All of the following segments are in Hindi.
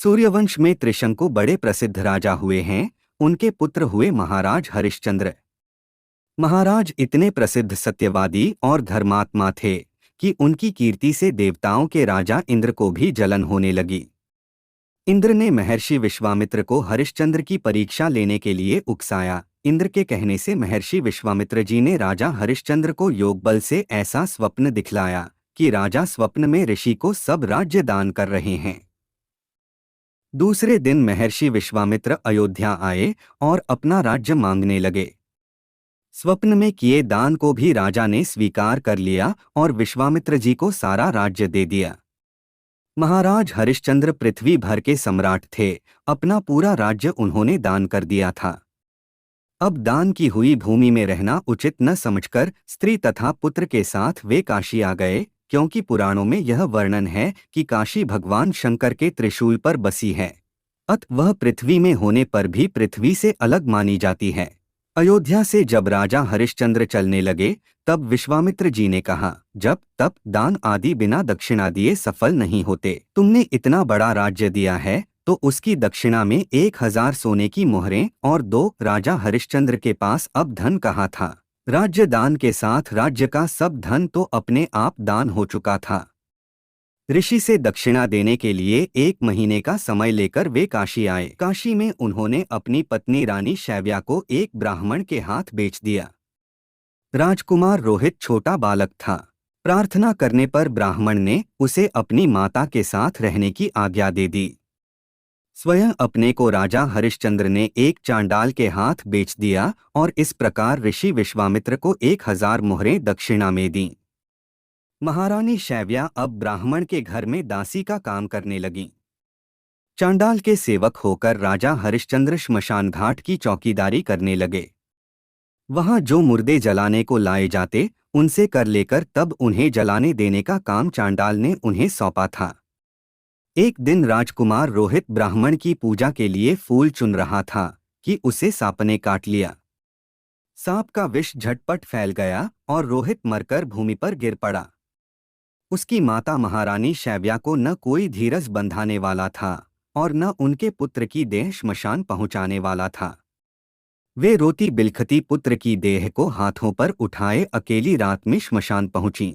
सूर्यवंश में त्रिशंकु बड़े प्रसिद्ध राजा हुए हैं। उनके पुत्र हुए महाराज हरिश्चंद्र। महाराज इतने प्रसिद्ध सत्यवादी और धर्मात्मा थे कि उनकी कीर्ति से देवताओं के राजा इंद्र को भी जलन होने लगी। इंद्र ने महर्षि विश्वामित्र को हरिश्चंद्र की परीक्षा लेने के लिए उकसाया। इंद्र के कहने से महर्षि विश्वामित्र जी ने राजा हरिश्चंद्र को योग बल से ऐसा स्वप्न दिखलाया कि राजा स्वप्न में ऋषि को सब राज्य दान कर रहे हैं। दूसरे दिन महर्षि विश्वामित्र अयोध्या आए और अपना राज्य मांगने लगे। स्वप्न में किए दान को भी राजा ने स्वीकार कर लिया और विश्वामित्र जी को सारा राज्य दे दिया। महाराज हरिश्चंद्र पृथ्वी भर के सम्राट थे। अपना पूरा राज्य उन्होंने दान कर दिया था। अब दान की हुई भूमि में रहना उचित न समझकर स्त्री तथा पुत्र के साथ वे काशी आ गए, क्योंकि पुराणों में यह वर्णन है कि काशी भगवान शंकर के त्रिशूल पर बसी है। अत वह पृथ्वी में होने पर भी पृथ्वी से अलग मानी जाती है। अयोध्या से जब राजा हरिश्चंद्र चलने लगे तब विश्वामित्र जी ने कहा, जब तप दान आदि बिना दक्षिणा दिए सफल नहीं होते। तुमने इतना बड़ा राज्य दिया है तो उसकी दक्षिणा में 1000 सोने की मोहरें और 2। राजा हरिश्चंद्र के पास अब धन कहाँ था। राज्य दान के साथ राज्य का सब धन तो अपने आप दान हो चुका था। ऋषि से दक्षिणा देने के लिए 1 महीने का समय लेकर वे काशी आए। काशी में उन्होंने अपनी पत्नी रानी शैव्या को एक ब्राह्मण के हाथ बेच दिया। राजकुमार रोहित छोटा बालक था। प्रार्थना करने पर ब्राह्मण ने उसे अपनी माता के साथ रहने की आज्ञा दे दी। स्वयं अपने को राजा हरिश्चंद्र ने एक चांडाल के हाथ बेच दिया और इस प्रकार ऋषि विश्वामित्र को 1000 मोहरें दक्षिणा में दी। महारानी शैव्या अब ब्राह्मण के घर में दासी का काम करने लगी। चांडाल के सेवक होकर राजा हरिश्चंद्र श्मशान घाट की चौकीदारी करने लगे। वहां जो मुर्दे जलाने को लाए जाते उनसे कर लेकर तब उन्हें जलाने देने का काम चांडाल ने उन्हें सौंपा था। एक दिन राजकुमार रोहित ब्राह्मण की पूजा के लिए फूल चुन रहा था कि उसे सांप ने काट लिया। सांप का विष झटपट फैल गया और रोहित मरकर भूमि पर गिर पड़ा। उसकी माता महारानी शैव्या को न कोई धीरज बंधाने वाला था और न उनके पुत्र की देह श्मशान पहुंचाने वाला था। वे रोती बिलखती पुत्र की देह को हाथों पर उठाए अकेली रात में श्मशान पहुंची।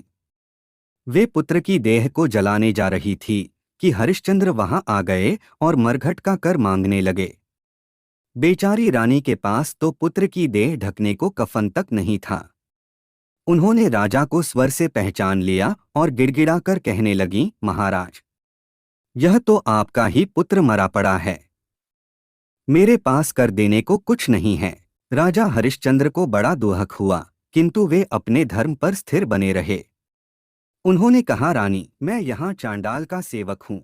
वे पुत्र की देह को जलाने जा रही थी कि हरिश्चंद्र वहां आ गए और मरघट कर मांगने लगे। बेचारी रानी के पास तो पुत्र की देह ढकने को कफन तक नहीं था। उन्होंने राजा को स्वर से पहचान लिया और गिड़गिड़ा कर कहने लगी, महाराज, यह तो आपका ही पुत्र मरा पड़ा है। मेरे पास कर देने को कुछ नहीं है। राजा हरिश्चंद्र को बड़ा दुहक हुआ, किंतु वे अपने धर्म पर स्थिर बने रहे। उन्होंने कहा, रानी, मैं यहाँ चांडाल का सेवक हूँ।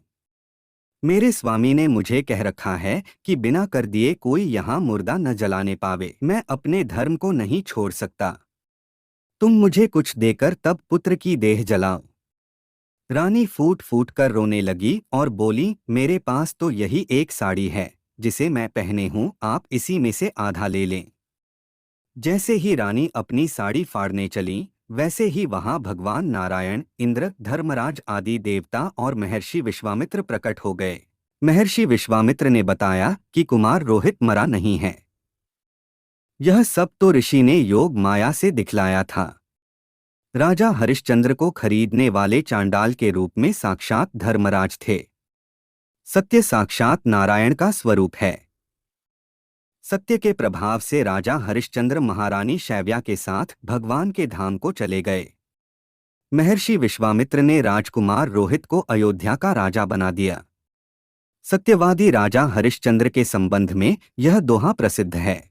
मेरे स्वामी ने मुझे कह रखा है कि बिना कर दिए कोई यहाँ मुर्दा न जलाने पावे। मैं अपने धर्म को नहीं छोड़ सकता। तुम मुझे कुछ देकर तब पुत्र की देह जलाओ। रानी फूट फूट कर रोने लगी और बोली, मेरे पास तो यही एक साड़ी है जिसे मैं पहने हूँ, आप इसी में से आधा ले लें। जैसे ही रानी अपनी साड़ी फाड़ने चली वैसे ही वहां भगवान नारायण, इंद्र, धर्मराज आदि देवता और महर्षि विश्वामित्र प्रकट हो गए। महर्षि विश्वामित्र ने बताया कि कुमार रोहित मरा नहीं है। यह सब तो ऋषि ने योग माया से दिखलाया था। राजा हरिश्चंद्र को खरीदने वाले चांडाल के रूप में साक्षात धर्मराज थे। सत्य साक्षात नारायण का स्वरूप है। सत्य के प्रभाव से राजा हरिश्चंद्र महारानी शैव्या के साथ भगवान के धाम को चले गए। महर्षि विश्वामित्र ने राजकुमार रोहित को अयोध्या का राजा बना दिया। सत्यवादी राजा हरिश्चंद्र के संबंध में यह दोहा प्रसिद्ध है,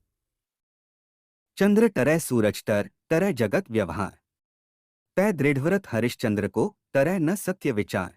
चंद्र टरै सूरज टर, टरै जगत व्यवहार। तै दृढ़व्रत हरिश्चंद्र को, टरै न सत्य विचार।